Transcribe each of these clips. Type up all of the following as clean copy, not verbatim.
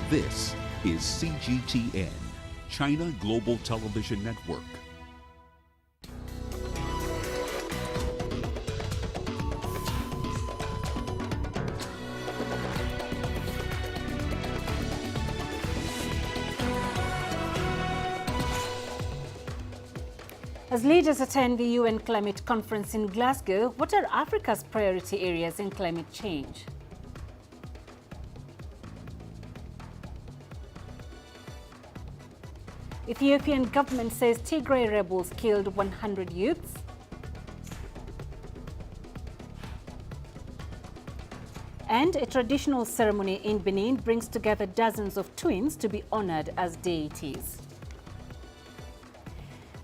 This is CGTN, China Global Television Network. As leaders attend the UN Climate Conference in Glasgow, what are Africa's priority areas in climate change? Ethiopian government says Tigray rebels killed 100 youths. And a traditional ceremony in Benin brings together dozens of twins to be honored as deities.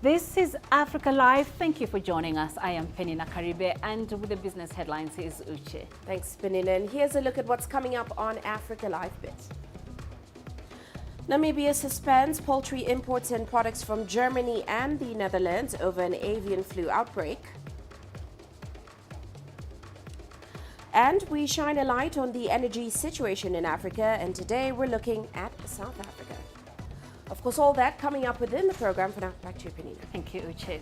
This is Africa Live. Thank you for joining us. I am Peninah Karibe, and with the business headlines is Uche. Thanks, Peninah. And here's a look at what's coming up on Africa Live Bit. Namibia suspends poultry imports and products from Germany and the Netherlands over an avian flu outbreak. And we shine a light on the energy situation in Africa, and today we're looking at South Africa. Of course, all that coming up within the program. For now, back to you, Peninah. Thank you, Uche.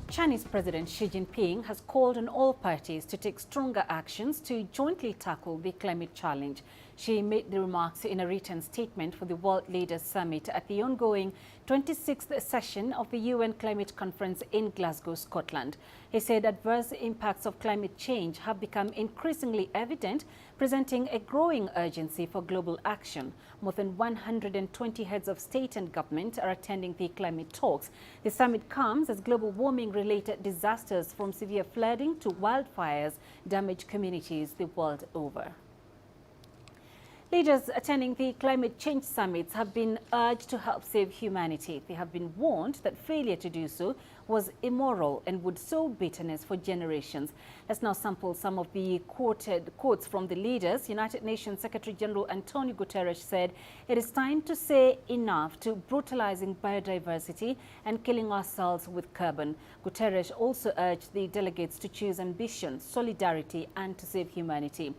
Chinese President Xi Jinping has called on all parties to take stronger actions to jointly tackle the climate challenge. Xi made the remarks in a written statement for the World Leaders Summit at the ongoing 26th session of the UN Climate Conference in Glasgow, Scotland. He said adverse impacts of climate change have become increasingly evident, presenting a growing urgency for global action. More than 120 heads of state and government are attending the climate talks. The summit comes as global warming-related disasters from severe flooding to wildfires damage communities the world over. Leaders attending the climate change summits have been urged to help save humanity. They have been warned that failure to do so was immoral and would sow bitterness for generations. Let's now sample some of the quoted quotes from the leaders. United Nations Secretary General Antonio Guterres said, "It is time to say enough to brutalizing biodiversity and killing ourselves with carbon." Guterres also urged the delegates to choose ambition, solidarity, and to save humanity.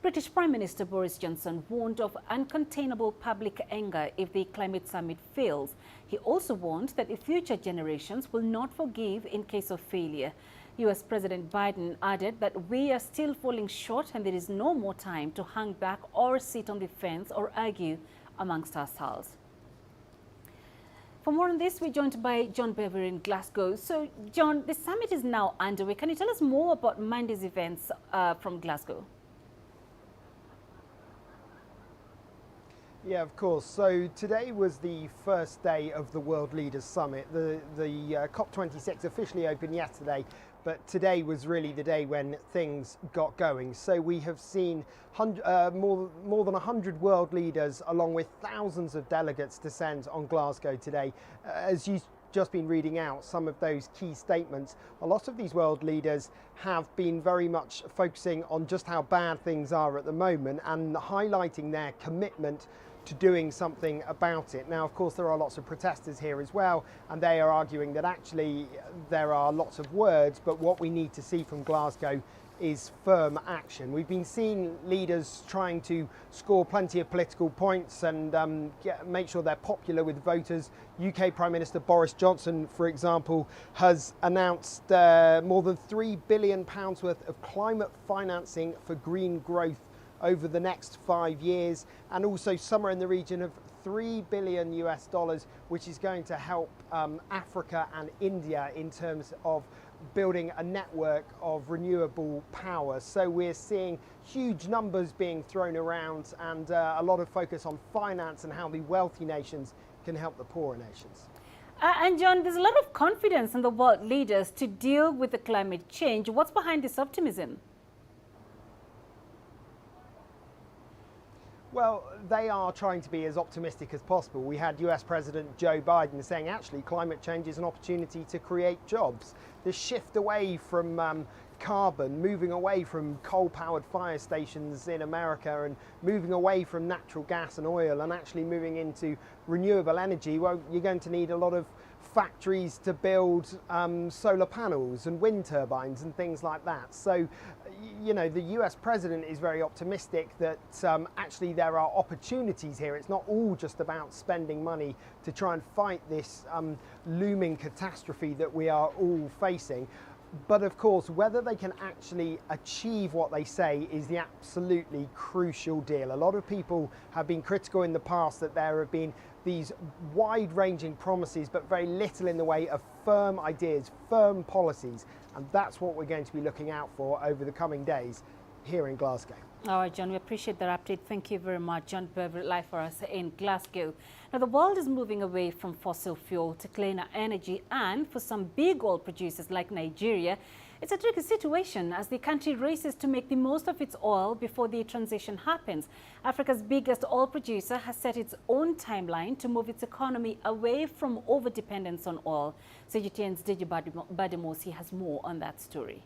British Prime Minister Boris Johnson warned of uncontainable public anger if the climate summit fails. He also warned that the future generations will not forgive in case of failure. US President Biden added that we are still falling short and there is no more time to hang back or sit on the fence or argue amongst ourselves. For more on this, we're joined by John Bever in Glasgow. So, John, the summit is now underway. Can you tell us more about Monday's events from Glasgow? Yeah, of course. So today was the first day of the World Leaders Summit. The COP26 officially opened yesterday, but today was really the day when things got going. So we have seen more than 100 world leaders along with thousands of delegates descend on Glasgow today. As you've just been reading out some of those key statements, a lot of these world leaders have been very much focusing on just how bad things are at the moment and highlighting their commitment to doing something about it. Now, of course, there are lots of protesters here as well, and they are arguing that actually there are lots of words, but what we need to see from Glasgow is firm action. We've been seeing leaders trying to score plenty of political points and make sure they're popular with voters. UK Prime Minister Boris Johnson, for example, has announced more than £3 billion worth of climate financing for green growth over the next 5 years, and also somewhere in the region of $3 billion, which is going to help Africa and India in terms of building a network of renewable power. So we're seeing huge numbers being thrown around and a lot of focus on finance and how the wealthy nations can help the poorer nations. And John, there's a lot of confidence in the world leaders to deal with the climate change. What's behind this optimism? Well, they are trying to be as optimistic as possible. We had US President Joe Biden saying actually climate change is an opportunity to create jobs. The shift away from carbon, moving away from coal-powered fire stations in America and moving away from natural gas and oil and actually moving into renewable energy, well, you're going to need a lot of factories to build solar panels and wind turbines and things like that. So you know, the US president is very optimistic that actually there are opportunities here. It's not all just about spending money to try and fight this looming catastrophe that we are all facing. But of course, whether they can actually achieve what they say is the absolutely crucial deal. A lot of people have been critical in the past that there have been these wide-ranging promises, but very little in the way of firm ideas, firm policies. And that's what we're going to be looking out for over the coming days here in Glasgow. All right, John, we appreciate that update. Thank you very much. John Beverett, live for us in Glasgow. Now, the world is moving away from fossil fuel to cleaner energy, and for some big oil producers like Nigeria, it's a tricky situation as the country races to make the most of its oil before the transition happens. Africa's biggest oil producer has set its own timeline to move its economy away from overdependence on oil. CGTN's Deji Bademosi has more on that story.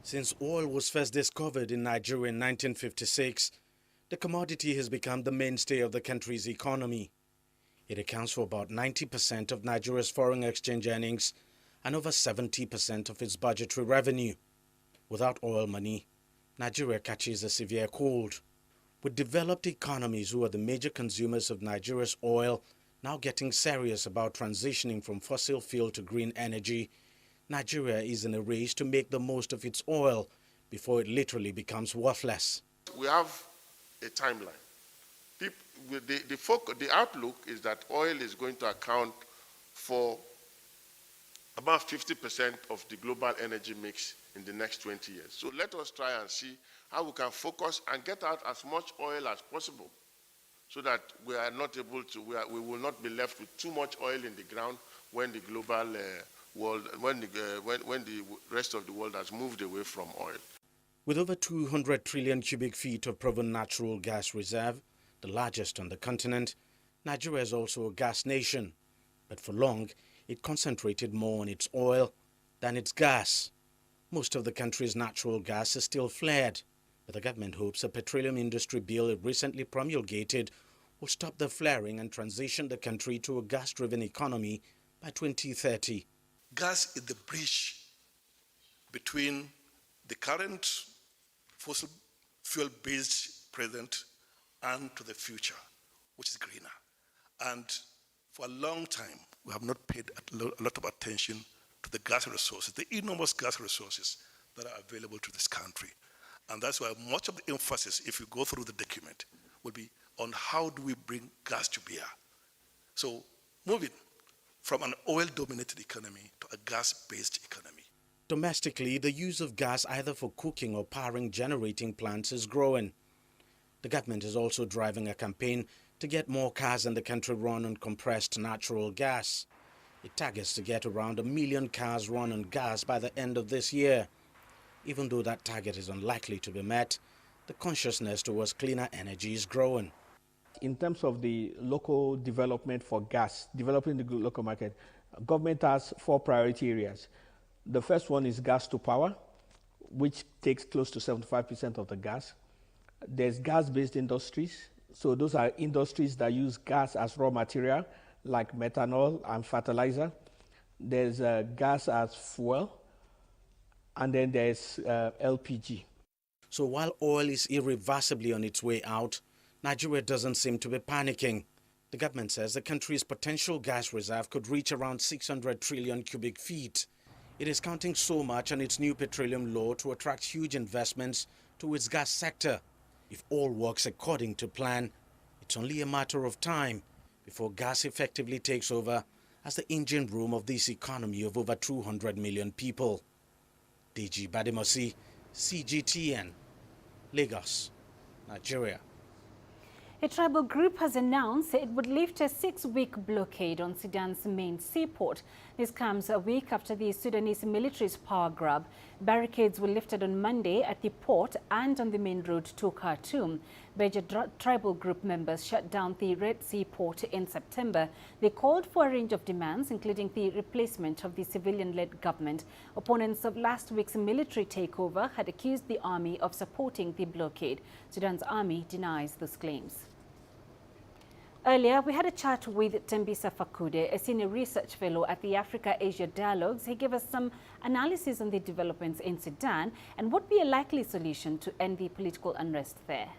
Since oil was first discovered in Nigeria in 1956, the commodity has become the mainstay of the country's economy. It accounts for about 90% of Nigeria's foreign exchange earnings and over 70% of its budgetary revenue. Without oil money, Nigeria catches a severe cold. With developed economies who are the major consumers of Nigeria's oil now getting serious about transitioning from fossil fuel to green energy, Nigeria is in a race to make the most of its oil before it literally becomes worthless. We have a timeline. The outlook is that oil is going to account for about 50% of the global energy mix in the next 20 years. So let us try and see how we can focus and get out as much oil as possible so that we are not able to, we will not be left with too much oil in the ground when the global world, when the rest of the world has moved away from oil. With over 200 trillion cubic feet of proven natural gas reserve, the largest on the continent, Nigeria is also a gas nation. But for long, it concentrated more on its oil than its gas. Most of the country's natural gas is still flared, but the government hopes a petroleum industry bill it recently promulgated will stop the flaring and transition the country to a gas-driven economy by 2030. Gas is the bridge between the current fossil fuel-based present and to the future, which is greener. And for a long time, we have not paid a lot of attention to the gas resources, the enormous gas resources that are available to this country. And that's why much of the emphasis, if you go through the document, will be on how do we bring gas to bear. So moving from an oil-dominated economy to a gas-based economy. Domestically, the use of gas either for cooking or powering generating plants is growing. The government is also driving a campaign to get more cars in the country run on compressed natural gas. It targets to get around 1 million cars run on gas by the end of this year. Even though that target is unlikely to be met, the consciousness towards cleaner energy is growing. In terms of the local development for gas, developing the local market, government has 4 priority areas. The first one is gas to power, which takes close to 75% of the gas. There's gas-based industries. So those are industries that use gas as raw material, like methanol and fertilizer. There's gas as fuel, and then there's LPG. So while oil is irreversibly on its way out, Nigeria doesn't seem to be panicking. The government says the country's potential gas reserve could reach around 600 trillion cubic feet. It is counting so much on its new petroleum law to attract huge investments to its gas sector. If all works according to plan, it's only a matter of time before gas effectively takes over as the engine room of this economy of over 200 million people. Deji Bademosi, CGTN, Lagos, Nigeria. A tribal group has announced it would lift a 6-week blockade on Sudan's main seaport. This comes a week after the Sudanese military's power grab. Barricades were lifted on Monday at the port and on the main road to Khartoum. Major tribal group members shut down the Red Sea port in September. They called for a range of demands, including the replacement of the civilian-led government. Opponents of last week's military takeover had accused the army of supporting the blockade. Sudan's army denies those claims. Earlier, we had a chat with Tembisa Fakude, a senior research fellow at the Africa-Asia Dialogues. He gave us some analysis on the developments in Sudan and what would be a likely solution to end the political unrest there.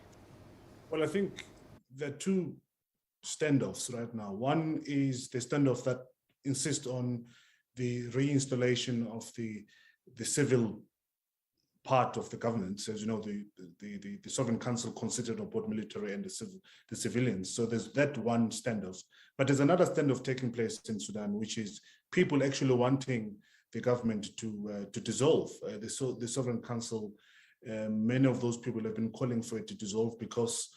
Well, I think there are two standoffs right now. One is the standoff that insists on the reinstallation of the civil part of the government. As you know, the Sovereign Council considered of both military and the civilians. So there's that one standoff. But there's another standoff taking place in Sudan, which is people actually wanting the government to dissolve. The Sovereign Council, many of those people have been calling for it to dissolve because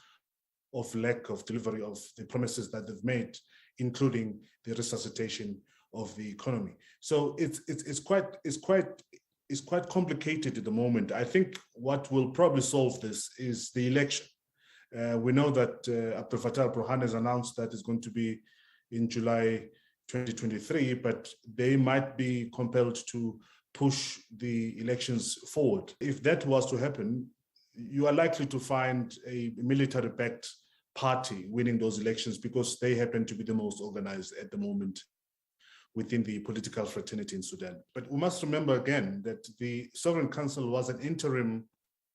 of lack of delivery of the promises that they've made, including the resuscitation of the economy. So it's quite complicated at the moment. I think what will probably solve this is the election. We know that Abdel Fattah al-Burhan has announced that it's going to be in July 2023, but they might be compelled to push the elections forward. If that was to happen, you are likely to find a military-backed party winning those elections because they happen to be the most organized at the moment within the political fraternity in Sudan. But we must remember again that the Sovereign Council was an interim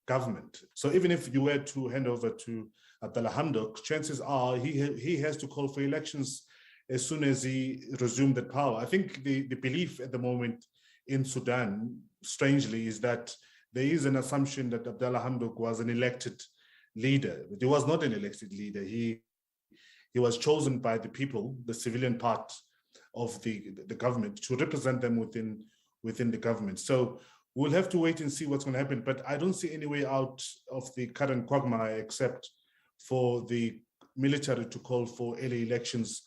government. So even if you were to hand over to Abdallah Hamdok, chances are he has to call for elections as soon as he resumed the power. I think the belief at the moment in Sudan, strangely, is that there is an assumption that Abdallah Hamdok was an elected leader, but he was not an elected leader. He was chosen by the people, the civilian part of the government, to represent them within the government. So we'll have to wait and see what's going to happen. But I don't see any way out of the current quagmire except for the military to call for early elections,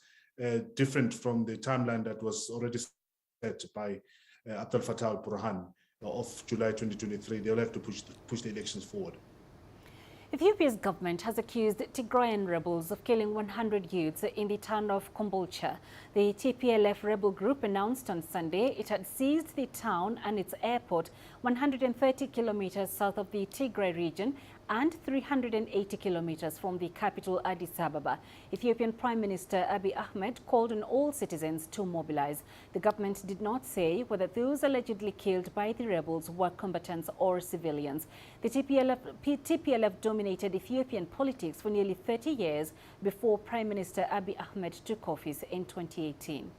different from the timeline that was already set by Abdel Fattah al-Burhan of July 2023. They'll have to push the elections forward. Ethiopia's government has accused Tigrayan rebels of killing 100 youths in the town of Kombolcha. The TPLF rebel group announced on Sunday it had seized the town and its airport 130 kilometers south of the Tigray region and 380 kilometers from the capital Addis Ababa. Ethiopian Prime Minister Abiy Ahmed called on all citizens to mobilize. The government did not say whether those allegedly killed by the rebels were combatants or civilians. The TPLF dominated Ethiopian politics for nearly 30 years before Prime Minister Abiy Ahmed took office in 2018.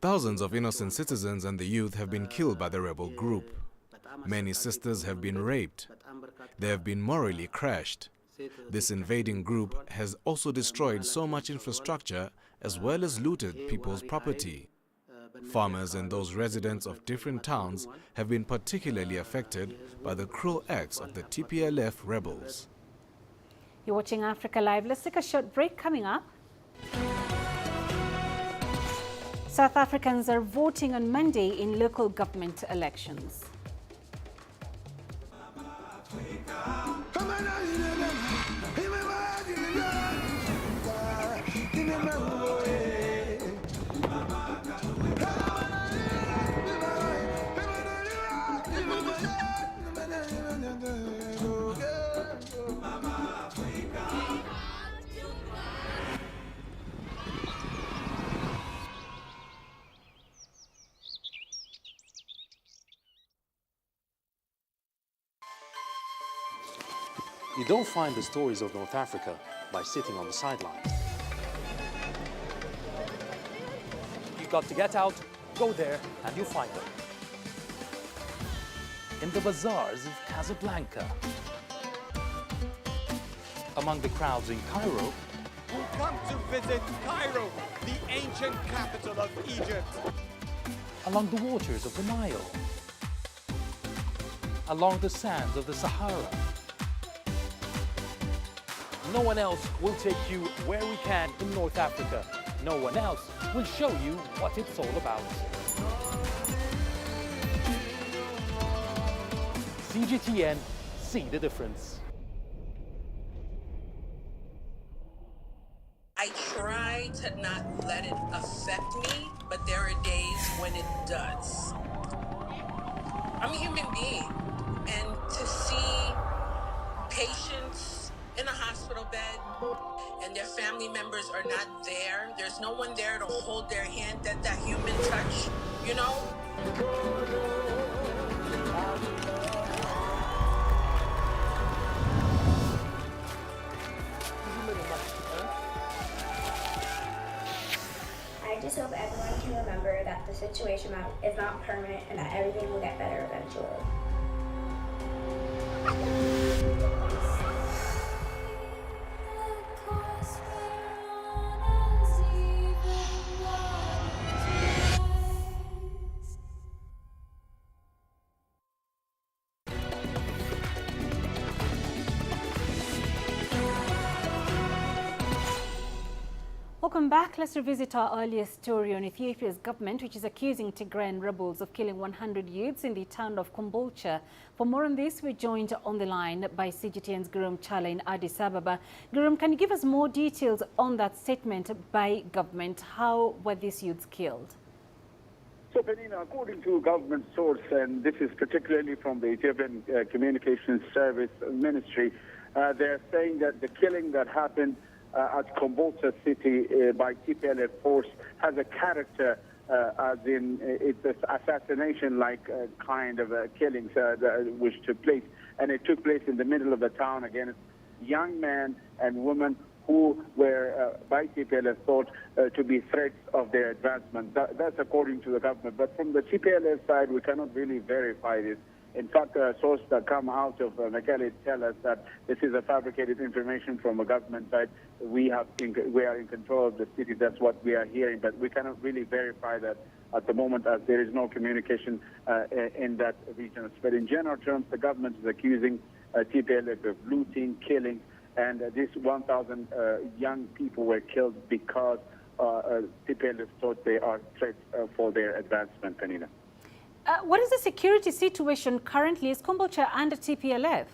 Thousands of innocent citizens and the youth have been killed by the rebel group. Many sisters have been raped. They have been morally crushed. This invading group has also destroyed so much infrastructure as well as looted people's property. Farmers and those residents of different towns have been particularly affected by the cruel acts of the TPLF rebels. You're watching Africa Live. Let's take a short break. Coming up, South Africans are voting on Monday in local government elections. You don't find the stories of North Africa by sitting on the sidelines. You've got to get out, go there, and you'll find them. In the bazaars of Casablanca, among the crowds in Cairo, who come to visit Cairo, the ancient capital of Egypt. Along the waters of the Nile, along the sands of the Sahara. No one else will take you where we can in North Africa. No one else will show you what it's all about. CGTN, see the difference. I try to not let it affect me, but there are days when it does. I'm a human being, and to see patients in a hospital bed and their family members are not there. There's no one there to hold their hand, that human touch, you know? I just hope everyone can remember that the situation is not permanent and that everything will get better eventually. Welcome back. Let's revisit our earlier story on Ethiopia's government, which is accusing Tigrayan rebels of killing 100 youths in the town of Kombolcha. For more on this, we're joined on the line by CGTN's Gurum Chala in Addis Ababa. Gurum, can you give us more details on that statement by government? How were these youths killed? So, Peninah, according to a government source, and this is particularly from the Ethiopian Communications Service Ministry, they're saying that the killing that happened at Kombolcha city by TPLF force has a character as in it's an assassination-like kind of killings which took place. And it took place in the middle of the town against young men and women who were by TPLF thought to be threats of their advancement. That's according to the government. But from the TPLF side, we cannot really verify this. In fact, sources that come out of Mekelle tell us that this is a fabricated information from a government side. We are in control of the city. That's what we are hearing, but we cannot really verify that at the moment, as there is no communication in that region. But in general terms, the government is accusing TPLF of looting, killing, and these 1,000 young people were killed because TPLF thought they are threats for their advancement, Peninah. What is the security situation currently? Is Kombolcha under TPLF?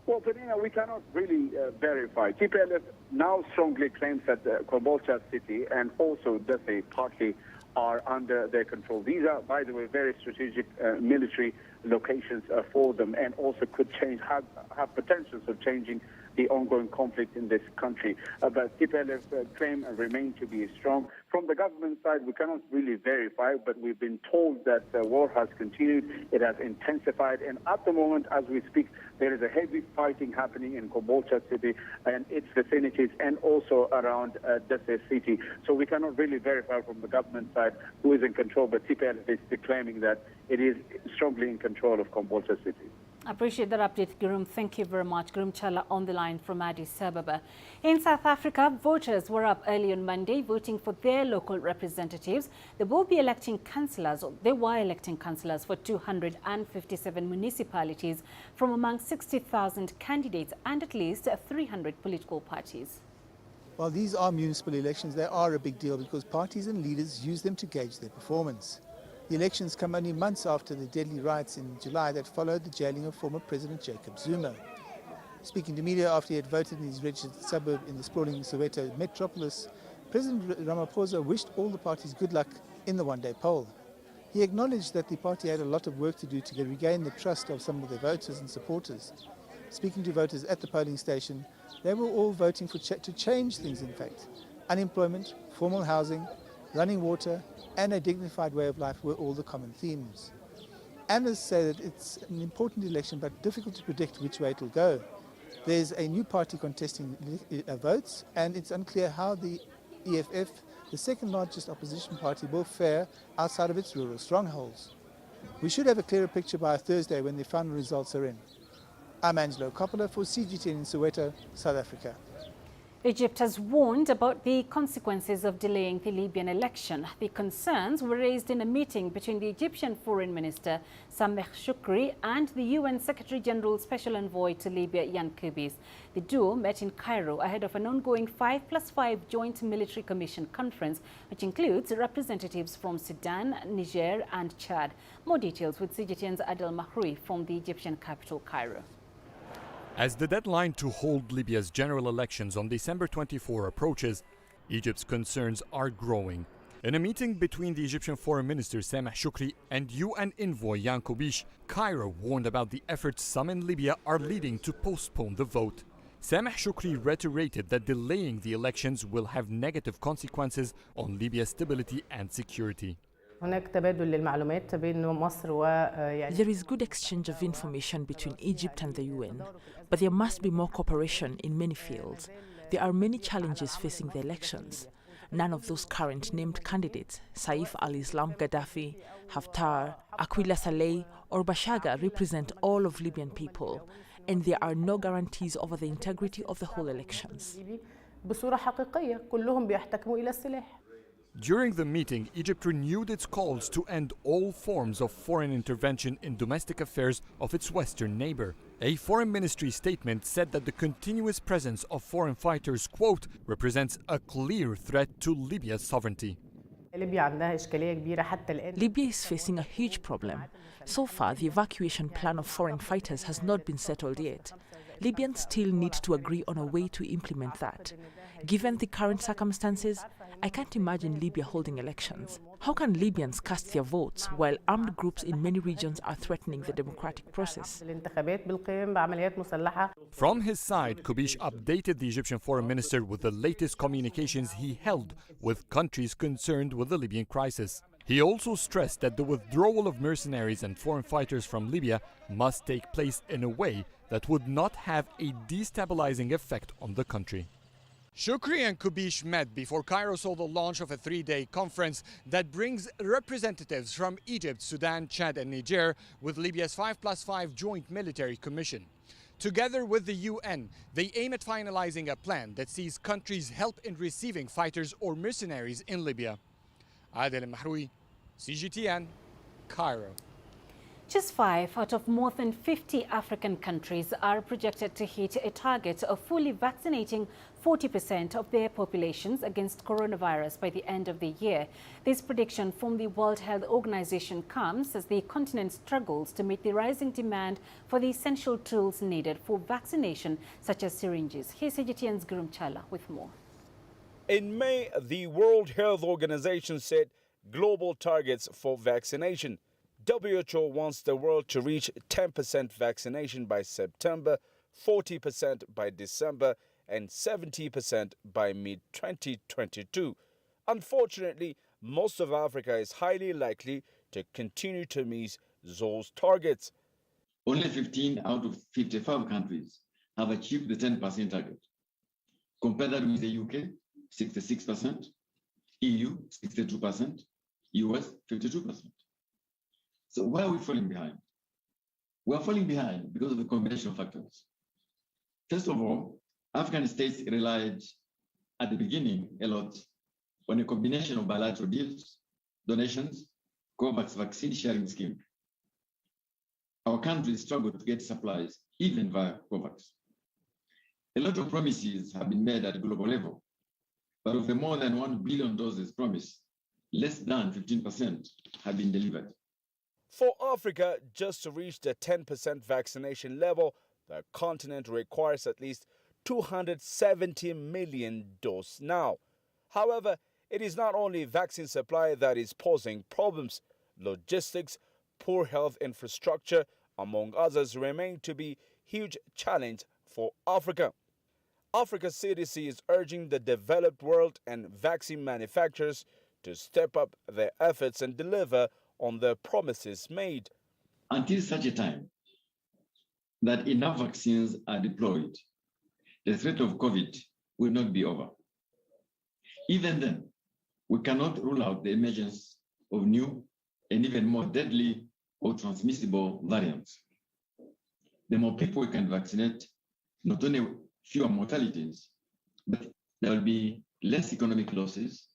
Well, Peninah, we cannot really verify. TPLF now strongly claims that Kombolcha city and also Dese partly are under their control. These are, by the way, very strategic military locations for them, and also could change, have potentials of changing the ongoing conflict in this country. But TPLF claim remain to be strong. From the government side, we cannot really verify, but we've been told that the war has continued, it has intensified, and at the moment, as we speak, there is a heavy fighting happening in Kombolcha city and its vicinities, and also around Dese city. So we cannot really verify from the government side who is in control, but TPLF is claiming that it is strongly in control of Kombolcha city. I appreciate that update, Gurum. Thank you very much. Gurum Chala on the line from Addis Ababa. In South Africa, voters were up early on Monday voting for their local representatives. They will be electing councillors, or they were electing councillors for 257 municipalities from among 60,000 candidates and at least 300 political parties. While these are municipal elections, they are a big deal because parties and leaders use them to gauge their performance. The elections come only months after the deadly riots in July that followed the jailing of former President Jacob Zuma. Speaking to media after he had voted in his registered suburb in the sprawling Soweto metropolis, President Ramaphosa wished all the parties good luck in the one-day poll. He acknowledged that the party had a lot of work to do to regain the trust of some of their voters and supporters. Speaking to voters at the polling station, they were all voting to change things, in fact. Unemployment, formal housing, running water, and a dignified way of life were all the common themes. Analysts say that it's an important election, but difficult to predict which way it will go. There's a new party contesting votes, and it's unclear how the EFF, the second largest opposition party, will fare outside of its rural strongholds. We should have a clearer picture by Thursday when the final results are in. I'm Angelo Coppola for CGTN in Soweto, South Africa. Egypt has warned about the consequences of delaying the Libyan election. The concerns were raised in a meeting between the Egyptian Foreign Minister Sameh Shoukry and the UN Secretary General Special Envoy to Libya Jan Kubis. The duo met in Cairo ahead of an ongoing 5+5 Joint Military Commission conference, which includes representatives from Sudan, Niger and Chad. More details with CGTN's Adel Mahroui from the Egyptian capital, Cairo. As the deadline to hold Libya's general elections on December 24 approaches, Egypt's concerns are growing. In a meeting between the Egyptian Foreign Minister Sameh Shoukry and UN envoy Jan Kubis, Cairo warned about the efforts some in Libya are leading to postpone the vote. Sameh Shukri reiterated that delaying the elections will have negative consequences on Libya's stability and security. There is good exchange of information between Egypt and the UN, but there must be more cooperation in many fields. There are many challenges facing the elections. None of those current named candidates, Saif al-Islam Gaddafi, Haftar, Aquila Saleh, or Bashaga, represent all of Libyan people, and there are no guarantees over the integrity of the whole elections. During the meeting, Egypt renewed its calls to end all forms of foreign intervention in domestic affairs of its western neighbor. A foreign ministry statement said that the continuous presence of foreign fighters, quote, represents a clear threat to Libya's sovereignty. Libya is facing a huge problem. So far, the evacuation plan of foreign fighters has not been settled yet. Libyans still need to agree on a way to implement that. Given the current circumstances, I can't imagine Libya holding elections. How can Libyans cast their votes while armed groups in many regions are threatening the democratic process? From his side, Kubish updated the Egyptian foreign minister with the latest communications he held with countries concerned with the Libyan crisis. He also stressed that the withdrawal of mercenaries and foreign fighters from Libya must take place in a way that would not have a destabilizing effect on the country. Shukri and Kubish met before Cairo saw the launch of a three-day conference that brings representatives from Egypt, Sudan, Chad and Niger with Libya's 5+5 Joint Military Commission. Together with the UN, they aim at finalizing a plan that sees countries help in receiving fighters or mercenaries in Libya. Adel Mahroui, CGTN, Cairo. Just 5 out of more than 50 African countries are projected to hit a target of fully vaccinating 40% of their populations against coronavirus by the end of the year. This prediction from the World Health Organization comes as the continent struggles to meet the rising demand for the essential tools needed for vaccination, such as syringes. Here's CGTN's Gurum Chala with more. In May, the World Health Organization set global targets for vaccination. WHO wants the world to reach 10% vaccination by September, 40% by December, and 70% by mid-2022. Unfortunately, most of Africa is highly likely to continue to miss those targets. Only 15 out of 55 countries have achieved the 10% target. Compare that with the UK, 66%, EU, 62%, US, 52%. So why are we falling behind? We are falling behind because of a combination of factors. First of all, African states relied at the beginning a lot on a combination of bilateral deals, donations, COVAX vaccine sharing scheme. Our countries struggled to get supplies, even via COVAX. A lot of promises have been made at a global level, but of the more than 1 billion doses promised, less than 15% have been delivered. For Africa, just to reach the 10% vaccination level, the continent requires at least 270 million doses now. However, it is not only vaccine supply that is posing problems. Logistics, poor health infrastructure, among others, remain to be huge challenge for Africa. Africa's CDC is urging the developed world and vaccine manufacturers to step up their efforts and deliver on the promises made. Until such a time that enough vaccines are deployed, the threat of COVID will not be over. Even then, we cannot rule out the emergence of new and even more deadly or transmissible variants. The more people we can vaccinate, not only fewer mortalities, but there will be less economic losses,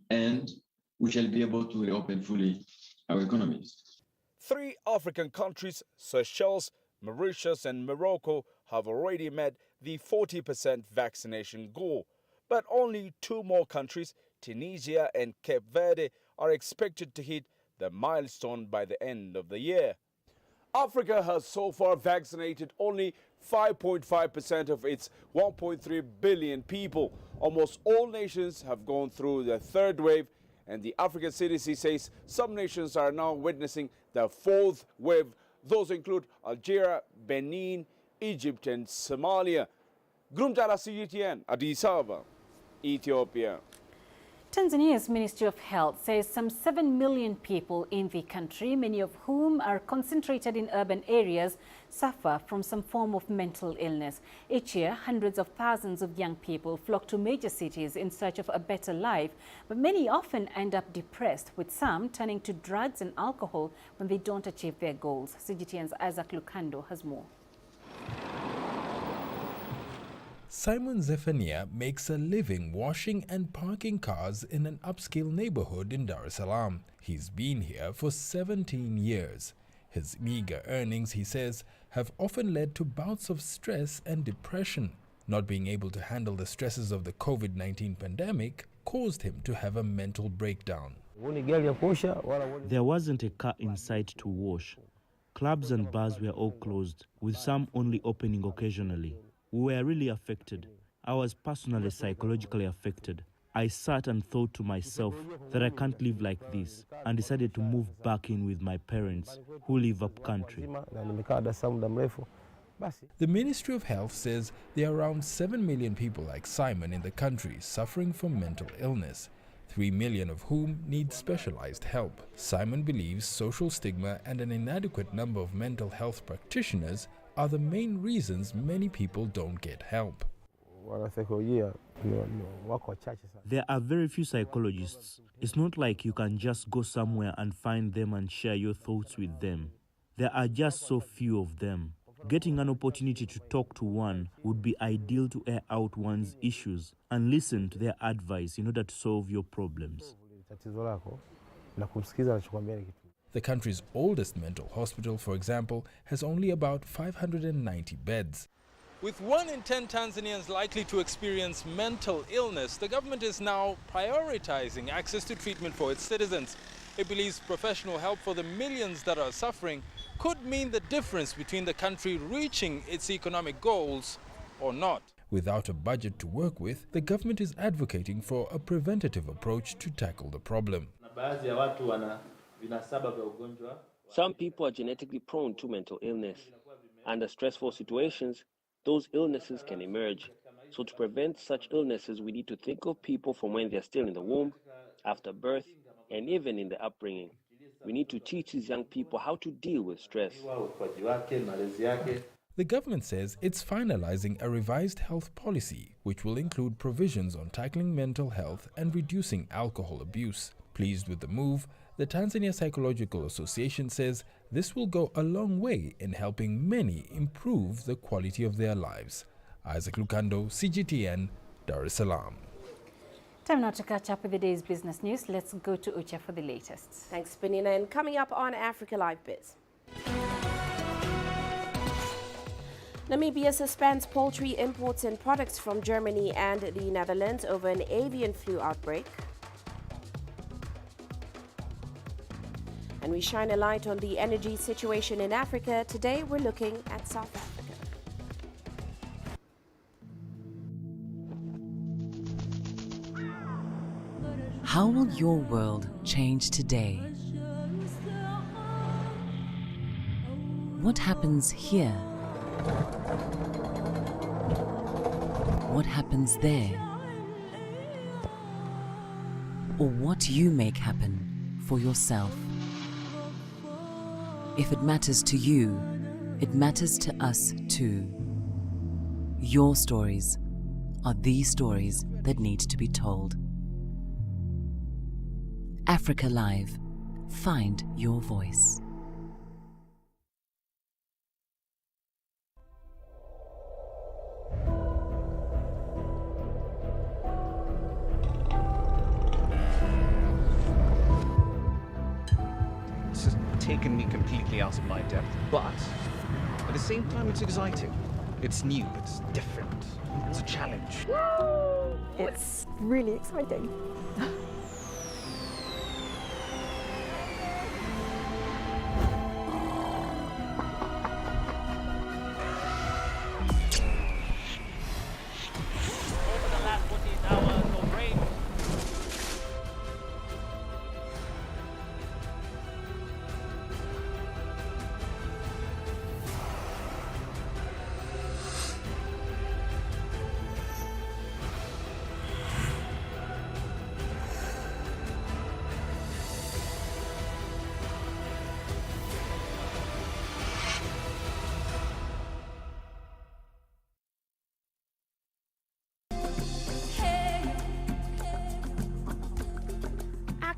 and we shall be able to reopen fully our economies. 3 African countries, Seychelles, Mauritius and Morocco, have already met the 40% vaccination goal. But only 2 more countries, Tunisia and Cape Verde, are expected to hit the milestone by the end of the year. Africa has so far vaccinated only 5.5% of its 1.3 billion people. Almost all nations have gone through the 3rd wave, and the African CDC says some nations are now witnessing the 4th wave. Those include Algeria, Benin, Egypt and Somalia. Grumjara CGTN, Addis Ababa, Ethiopia. Tanzania's Ministry of Health says some 7 million people in the country, many of whom are concentrated in urban areas, suffer from some form of mental illness. Each year, hundreds of thousands of young people flock to major cities in search of a better life, but many often end up depressed, with some turning to drugs and alcohol when they don't achieve their goals. CGTN's Isaac Lukando has more. Simon Zephaniah makes a living washing and parking cars in an upscale neighborhood in Dar es Salaam. He's been here for 17 years. His meager earnings, he says, have often led to bouts of stress and depression. Not being able to handle the stresses of the COVID-19 pandemic caused him to have a mental breakdown. There wasn't a car in sight to wash. Clubs and bars were all closed, with some only opening occasionally. We were really affected. I was personally psychologically affected. I sat and thought to myself that I can't live like this, and decided to move back in with my parents who live up country. The Ministry of Health says there are around 7 million people like Simon in the country suffering from mental illness, 3 million of whom need specialized help. Simon believes social stigma and an inadequate number of mental health practitioners are the main reasons many people don't get help. There are very few psychologists. It's not like you can just go somewhere and find them and share your thoughts with them. There are just so few of them. Getting an opportunity to talk to one would be ideal, to air out one's issues and listen to their advice in order to solve your problems. The country's oldest mental hospital, for example, has only about 590 beds. With 1 in 10 Tanzanians likely to experience mental illness, the government is now prioritizing access to treatment for its citizens. It believes professional help for the millions that are suffering could mean the difference between the country reaching its economic goals or not. Without a budget to work with, the government is advocating for a preventative approach to tackle the problem. Some people are genetically prone to mental illness. Under stressful situations, those illnesses can emerge. So to prevent such illnesses, we need to think of people from when they're still in the womb, after birth, and even in the upbringing. We need to teach these young people how to deal with stress. The government says it's finalizing a revised health policy, which will include provisions on tackling mental health and reducing alcohol abuse. Pleased with the move, the Tanzania Psychological Association says this will go a long way in helping many improve the quality of their lives. Isaac Lukando, CGTN, Dar es Salaam. Time now to catch up with the day's business news. Let's go to Ucha for the latest. Thanks, Peninah. And coming up on Africa Live Biz. Namibia suspends poultry imports and products from Germany and the Netherlands over an avian flu outbreak. And we shine a light on the energy situation in Africa. Today we're looking at South Africa. How will your world change today? What happens here? What happens there? Or what you make happen for yourself? If it matters to you, it matters to us too. Your stories are the stories that need to be told. Africa Live. Find your voice. This has taken me completely out of my depth, but at the same time it's exciting. It's new, it's different, it's a challenge. It's really exciting.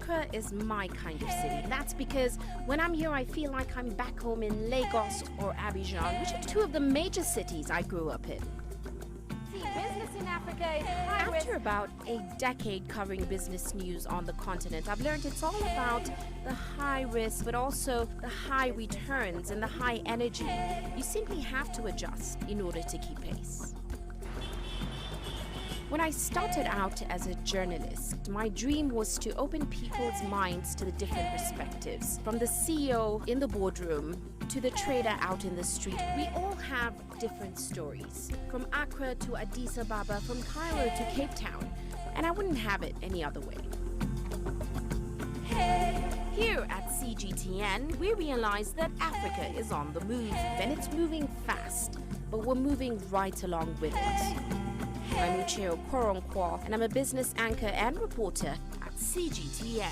Accra is my kind of city. That's because when I'm here, I feel like I'm back home in Lagos or Abidjan, which are two of the major cities I grew up in. Business in Africa is high risk. After about a decade covering business news on the continent, I've learned it's all about the high risk, but also the high returns and the high energy. You simply have to adjust in order to keep pace. When I started out as a journalist, my dream was to open people's minds to the different perspectives. From the CEO in the boardroom to the trader out in the street, we all have different stories. From Accra to Addis Ababa, from Cairo to Cape Town. And I wouldn't have it any other way. Here at CGTN, we realize that Africa is on the move, and it's moving fast, but we're moving right along with it. I'm Ucheo Koronkwo, and I'm a business anchor and reporter at CGTN.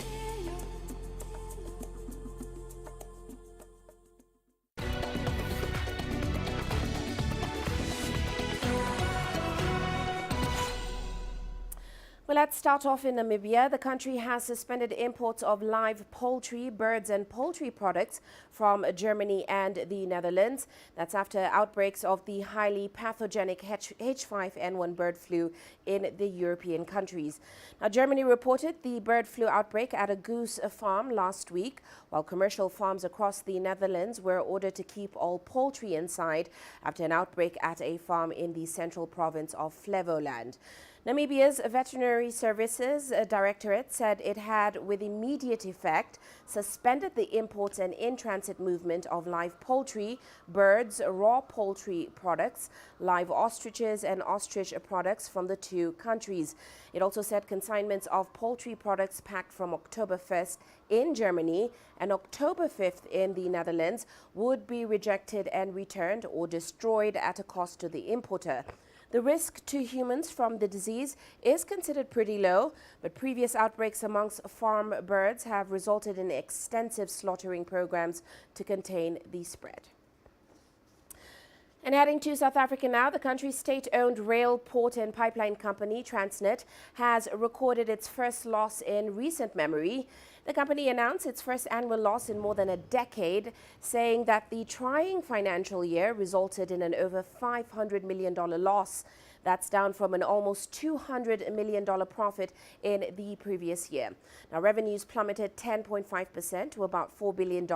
Well, let's start off in Namibia. The country has suspended imports of live poultry, birds and poultry products from Germany and the Netherlands. That's after outbreaks of the highly pathogenic H5N1 bird flu in the European countries. Now, Germany reported the bird flu outbreak at a goose farm last week, while commercial farms across the Netherlands were ordered to keep all poultry inside after an outbreak at a farm in the central province of Flevoland. Namibia's Veterinary Services Directorate said it had, with immediate effect, suspended the imports and in-transit movement of live poultry, birds, raw poultry products, live ostriches and ostrich products from the two countries. It also said consignments of poultry products packed from October 1st in Germany and October 5th in the Netherlands would be rejected and returned or destroyed at a cost to the importer. The risk to humans from the disease is considered pretty low, but previous outbreaks amongst farm birds have resulted in extensive slaughtering programs to contain the spread. And heading to South Africa now, the country's state-owned rail, port and pipeline company, Transnet, has recorded its first loss in recent memory. The company announced its first annual loss in more than a decade, saying that the trying financial year resulted in an over $500 million loss. That's down from an almost $200 million profit in the previous year. Now, revenues plummeted 10.5% to about $4 billion.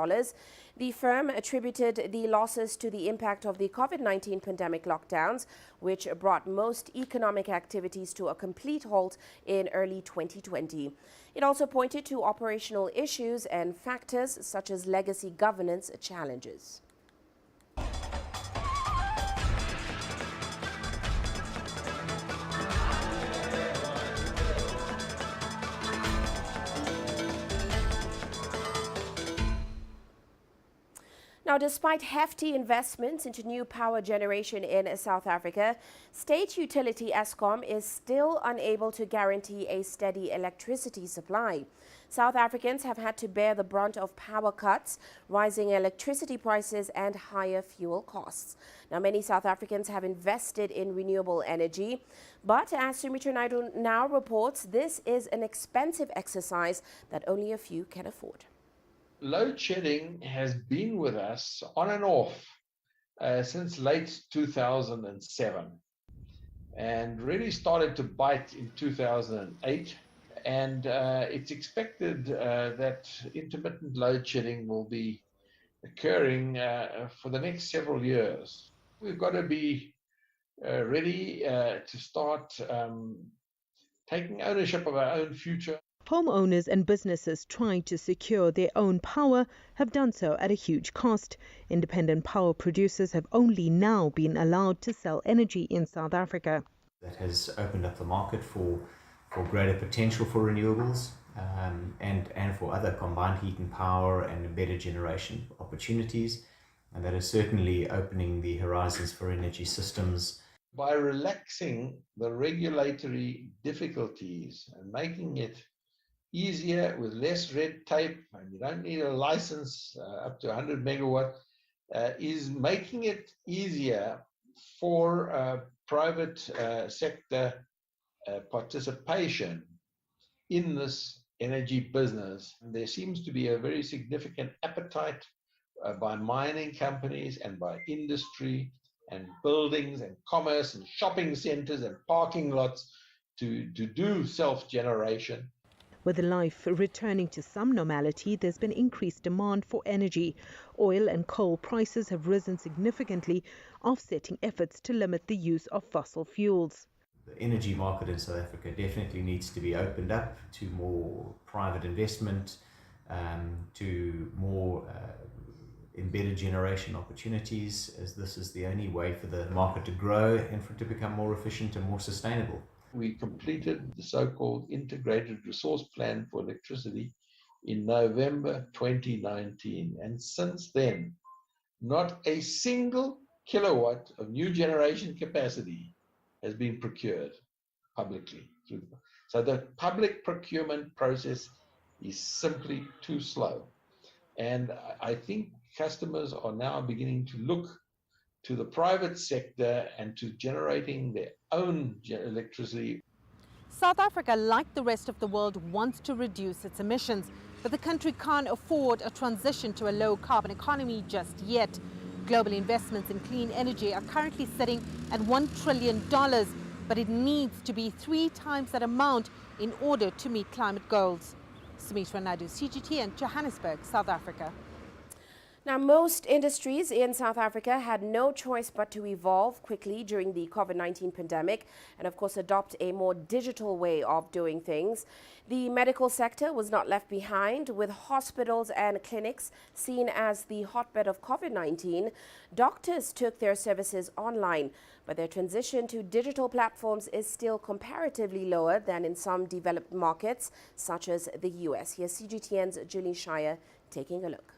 The firm attributed the losses to the impact of the COVID-19 pandemic lockdowns, which brought most economic activities to a complete halt in early 2020. It also pointed to operational issues and factors such as legacy governance challenges. Now, despite hefty investments into new power generation in South Africa, state utility Eskom is still unable to guarantee a steady electricity supply. South Africans have had to bear the brunt of power cuts, rising electricity prices and higher fuel costs. Now, many South Africans have invested in renewable energy, but as Sumitra Naidu now reports, this is an expensive exercise that only a few can afford. Load shedding has been with us on and off since late 2007 and really started to bite in 2008. And it's expected that intermittent load shedding will be occurring for the next several years. We've got to be ready to start taking ownership of our own future. Homeowners and businesses trying to secure their own power have done so at a huge cost. Independent power producers have only now been allowed to sell energy in South Africa. That has opened up the market for greater potential for renewables and for other combined heat and power and embedded generation opportunities. And that is certainly opening the horizons for energy systems. By relaxing the regulatory difficulties and making it easier with less red tape, and you don't need a license up to 100 megawatt, is making it easier for private sector participation in this energy business, there seems to be a very significant appetite by mining companies and by industry and buildings and commerce and shopping centers and parking lots to do self-generation. With life returning to some normality, there's been increased demand for energy. Oil and coal prices have risen significantly, offsetting efforts to limit the use of fossil fuels. The energy market in South Africa definitely needs to be opened up to more private investment, to more embedded generation opportunities, as this is the only way for the market to grow and for it to become more efficient and more sustainable. We completed the so-called Integrated Resource Plan for Electricity in November 2019, and since then, not a single kilowatt of new generation capacity has been procured publicly. So the public procurement process is simply too slow. And I think customers are now beginning to look to the private sector and to generating their own electricity. South Africa, like the rest of the world, wants to reduce its emissions, but the country can't afford a transition to a low-carbon economy just yet. Global investments in clean energy are currently sitting at $1 trillion, but it needs to be 3 times that amount in order to meet climate goals. Sumitra Naidu, CGTN, Johannesburg, South Africa. Now, most industries in South Africa had no choice but to evolve quickly during the COVID-19 pandemic and, of course, adopt a more digital way of doing things. The medical sector was not left behind, with hospitals and clinics seen as the hotbed of COVID-19. Doctors took their services online, but their transition to digital platforms is still comparatively lower than in some developed markets, such as the US. Here's CGTN's Julie Shire taking a look.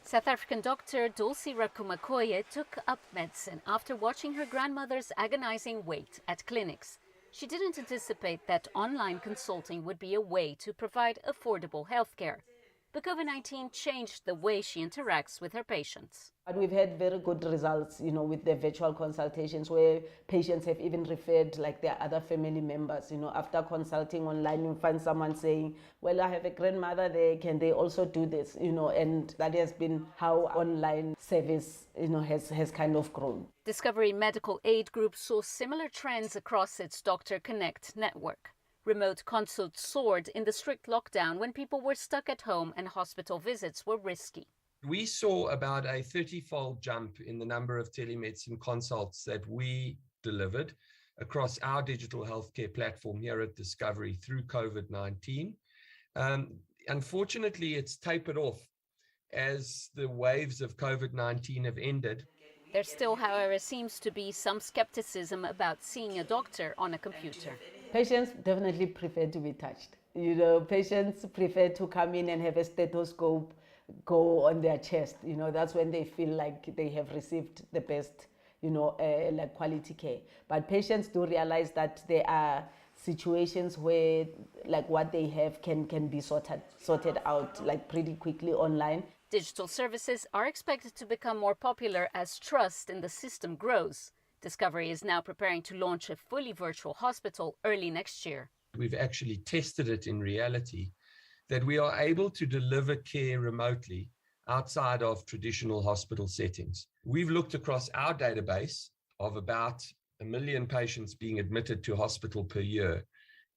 South African doctor Dulcie Rakumakoye took up medicine after watching her grandmother's agonizing wait at clinics. She didn't anticipate that online consulting would be a way to provide affordable healthcare. But COVID-19 changed the way she interacts with her patients. But we've had very good results, with the virtual consultations where patients have even referred like their other family members. After consulting online, you find someone saying, well, I have a grandmother there, can they also do this? And that has been how online service, has kind of grown. Discovery Medical Aid Group saw similar trends across its Doctor Connect network. Remote consults soared in the strict lockdown when people were stuck at home and hospital visits were risky. We saw about a 30-fold jump in the number of telemedicine consults that we delivered across our digital healthcare platform here at Discovery through COVID-19. Unfortunately, it's tapered off as the waves of COVID-19 have ended. There still, however, seems to be some skepticism about seeing a doctor on a computer. Patients definitely prefer to be touched. Patients prefer to come in and have a stethoscope go on their chest. That's when they feel like they have received the best, like quality care. But patients do realize that there are situations where like what they have can be sorted out like pretty quickly online. Digital services are expected to become more popular as trust in the system grows. Discovery is now preparing to launch a fully virtual hospital early next year. We've actually tested it in reality that we are able to deliver care remotely outside of traditional hospital settings. We've looked across our database of about 1 million patients being admitted to hospital per year.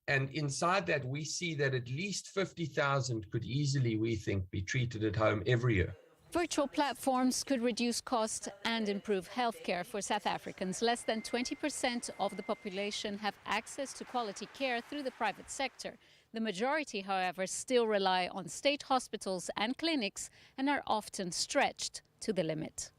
And inside that, we see that at least 50,000 could easily, we think, be treated at home every year. Virtual platforms could reduce costs and improve healthcare for South Africans. Less than 20% of the population have access to quality care through the private sector. The majority, however, still rely on state hospitals and clinics and are often stretched to the limit.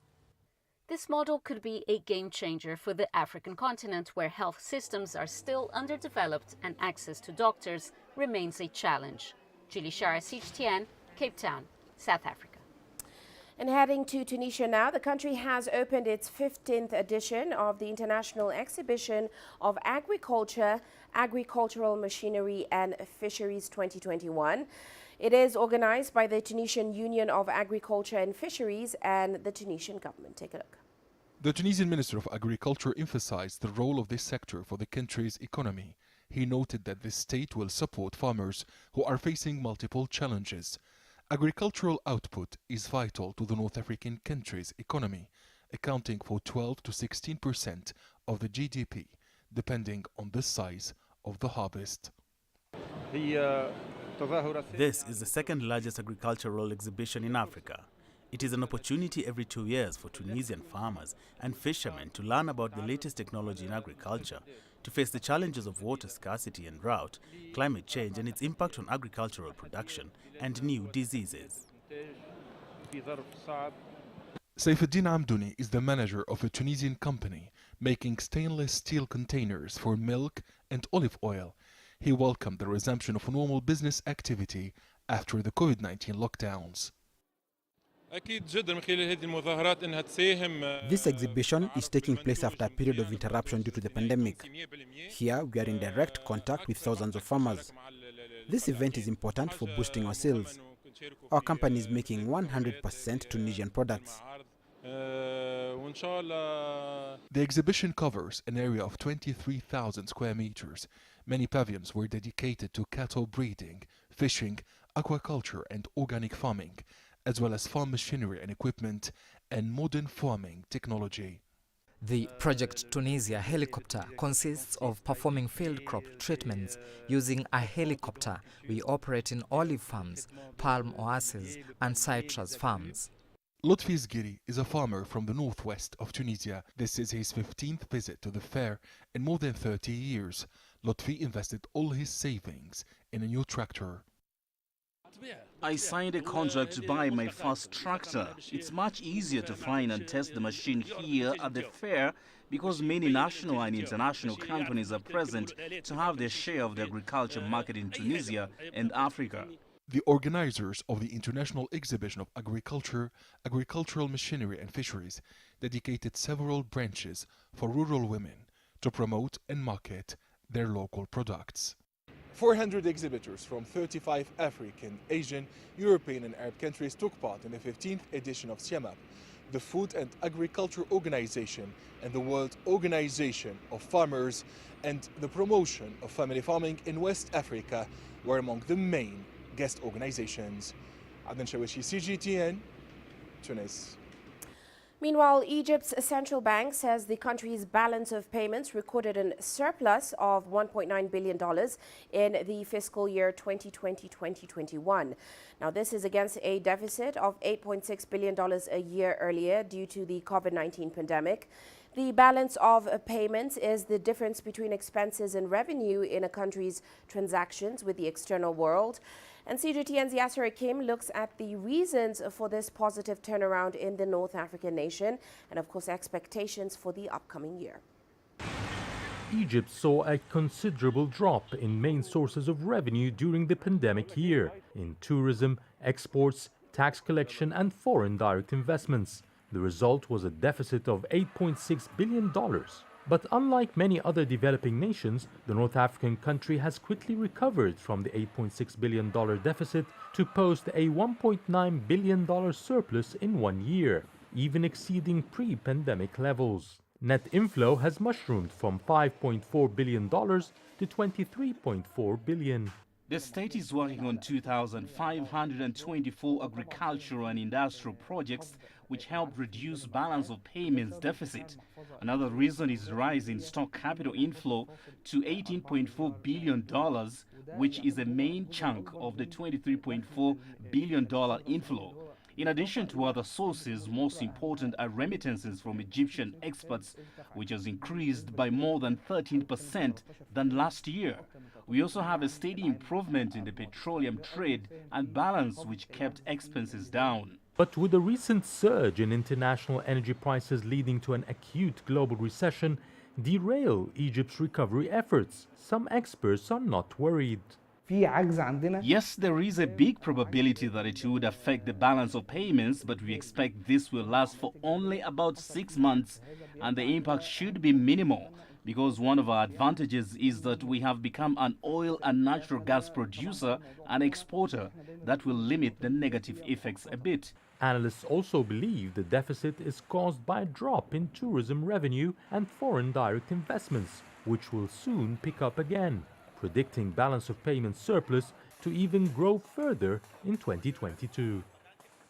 This model could be a game changer for the African continent, where health systems are still underdeveloped and access to doctors remains a challenge. Julie Shara, CGTN, Cape Town, South Africa. And heading to Tunisia now, the country has opened its 15th edition of the International Exhibition of Agriculture, Agricultural Machinery and Fisheries 2021. It is organized by the Tunisian Union of Agriculture and Fisheries and the Tunisian government. Take a look. The Tunisian Minister of Agriculture emphasized the role of this sector for the country's economy. He noted that the state will support farmers who are facing multiple challenges. Agricultural output is vital to the North African country's economy, accounting for 12 to 16% of the GDP, depending on the size of the harvest. This is the second largest agricultural exhibition in Africa. It is an opportunity every 2 years for Tunisian farmers and fishermen to learn about the latest technology in agriculture, to face the challenges of water scarcity and drought, climate change and its impact on agricultural production, and new diseases. Saifuddin Amdouni is the manager of a Tunisian company making stainless steel containers for milk and olive oil. He welcomed the resumption of normal business activity after the COVID-19 lockdowns. This exhibition is taking place after a period of interruption due to the pandemic. Here we are in direct contact with thousands of farmers. This event is important for boosting our sales. Our company is making 100% Tunisian products. The exhibition covers an area of 23,000 square meters. Many pavilions were dedicated to cattle breeding, fishing, aquaculture and organic farming, as well as farm machinery and equipment and modern farming technology. The Project Tunisia helicopter consists of performing field crop treatments using a helicopter. We operate in olive farms, palm oases and citrus farms. Lotfi Zgiri is a farmer from the northwest of Tunisia. This is his 15th visit to the fair in more than 30 years. Lotfi invested all his savings in a new tractor. I signed a contract to buy my first tractor. It's much easier to find and test the machine here at the fair because many national and international companies are present to have their share of the agriculture market in Tunisia and Africa. The organizers of the International Exhibition of Agriculture, Agricultural Machinery and Fisheries dedicated several branches for rural women to promote and market their local products. 400 exhibitors from 35 African, Asian, European and Arab countries took part in the 15th edition of SIAMAP, the Food and Agriculture Organization and the World Organization of Farmers, and the promotion of family farming in West Africa were among the main guest organizations. Adnan Shawishi, CGTN, Tunis. Meanwhile, Egypt's central bank says the country's balance of payments recorded a surplus of $1.9 billion in the fiscal year 2020-2021. Now, this is against a deficit of $8.6 billion a year earlier due to the COVID-19 pandemic. The balance of payments is the difference between expenses and revenue in a country's transactions with the external world. And CGTN's Yasser Hakim looks at the reasons for this positive turnaround in the North African nation and, of course, expectations for the upcoming year. Egypt saw a considerable drop in main sources of revenue during the pandemic year in tourism, exports, tax collection and foreign direct investments. The result was a deficit of $8.6 billion. But unlike many other developing nations, the North African country has quickly recovered from the $8.6 billion deficit to post a $1.9 billion surplus in 1 year, even exceeding pre-pandemic levels. Net inflow has mushroomed from $5.4 billion to $23.4 billion. The state is working on 2,524 agricultural and industrial projects which help reduce balance of payments deficit. Another reason is the rise in stock capital inflow to $18.4 billion, which is a main chunk of the $23.4 billion inflow. In addition to other sources, most important are remittances from Egyptian exports, which has increased by more than 13% than last year. We also have a steady improvement in the petroleum trade and balance, which kept expenses down. But with the recent surge in international energy prices leading to an acute global recession derail Egypt's recovery efforts, some experts are not worried. Yes, there is a big probability that it would affect the balance of payments, but we expect this will last for only about 6 months and the impact should be minimal, because one of our advantages is that we have become an oil and natural gas producer and exporter that will limit the negative effects a bit. Analysts also believe the deficit is caused by a drop in tourism revenue and foreign direct investments, which will soon pick up again. predicting balance of payments surplus to even grow further in 2022.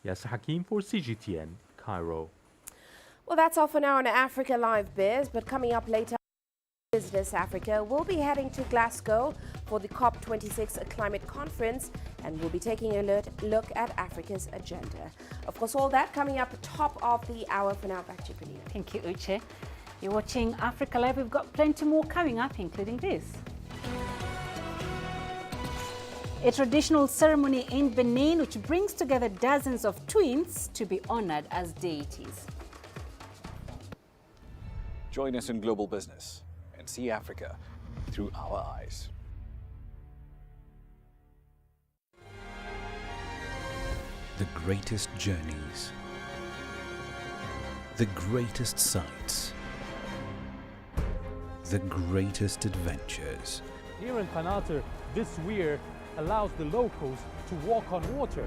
Yasser Hakim for CGTN, Cairo. Well, that's all for now on Africa Live Biz, but coming up later, Business Africa will be heading to Glasgow for the COP26 climate conference, and we'll be taking a look at Africa's agenda. Of course, all that coming up top of the hour. For now, back to you, Peninah. Thank you, Uche. You're watching Africa Live. We've got plenty more coming up, including this. A traditional ceremony in Benin which brings together dozens of twins to be honored as deities. Join us in global business and see Africa through our eyes. The greatest journeys, the greatest sights, the greatest adventures. Here in Panata, this weir allows the locals to walk on water.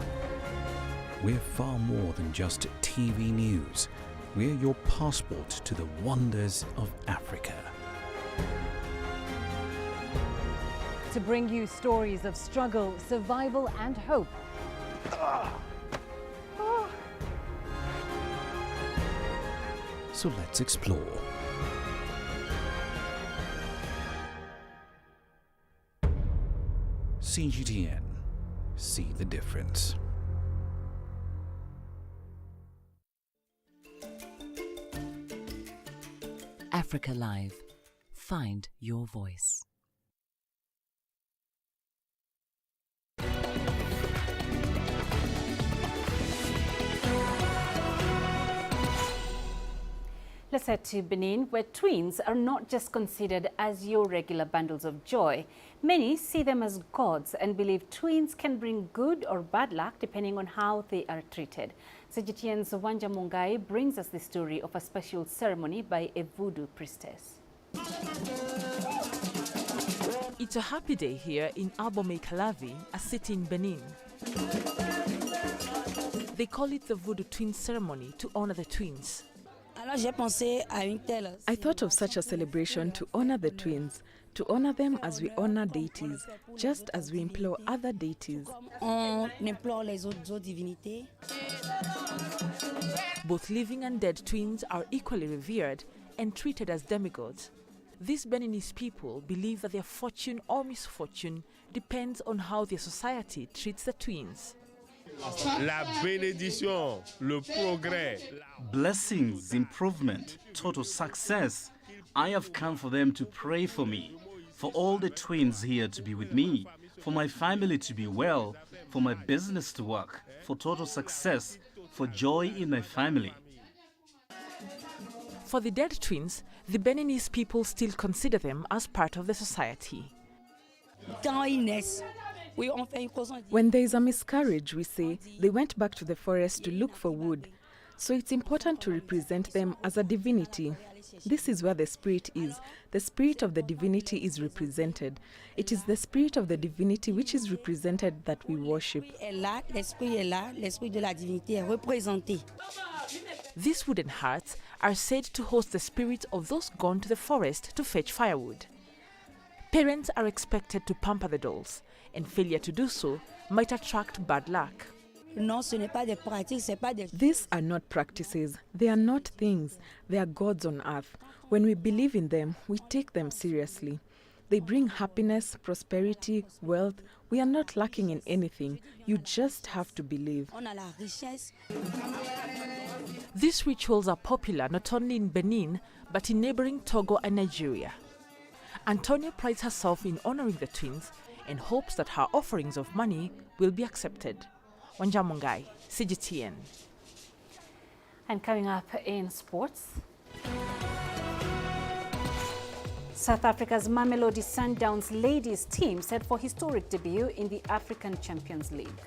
We're far more than just TV news. We're your passport to the wonders of Africa. To bring you stories of struggle, survival and hope. So let's explore. CGTN. See the difference. Africa Live. Find your voice. Let's head to Benin, where twins are not just considered as your regular bundles of joy. Many see them as gods and believe twins can bring good or bad luck depending on how they are treated. CGTN's Wanja Mungai brings us the story of a special ceremony by a voodoo priestess. It's a happy day here in Abomey Kalavi, a city in Benin. They call it the Voodoo twin ceremony to honor the twins. I thought of such a celebration to honor the twins, to honor them as we honor deities, just as we implore other deities. Both living and dead twins are equally revered and treated as demigods. These Beninese people believe that their fortune or misfortune depends on how their society treats the twins. La bénédiction, le progrès. Blessings, improvement, total success. I have come for them to pray for me, for all the twins here to be with me, for my family to be well, for my business to work, for total success, for joy in my family. For the dead twins, the Beninese people still consider them as part of the society. When there is a miscarriage, we say they went back to the forest to look for wood. So it's important to represent them as a divinity. This is where the spirit is. The spirit of the divinity is represented. It is the spirit of the divinity which is represented that we worship. These wooden hearts are said to host the spirits of those gone to the forest to fetch firewood. Parents are expected to pamper the dolls, and failure to do so might attract bad luck. These are not practices. They are not things. They are gods on earth. When we believe in them, we take them seriously. They bring happiness, prosperity, wealth. We are not lacking in anything. You just have to believe. These rituals are popular not only in Benin, but in neighboring Togo and Nigeria. Antonia prides herself in honoring the twins and hopes that her offerings of money will be accepted. Wanja Mungai, CGTN. And coming up in sports, South Africa's Mamelodi Sundowns ladies team set for historic debut in the African Champions League.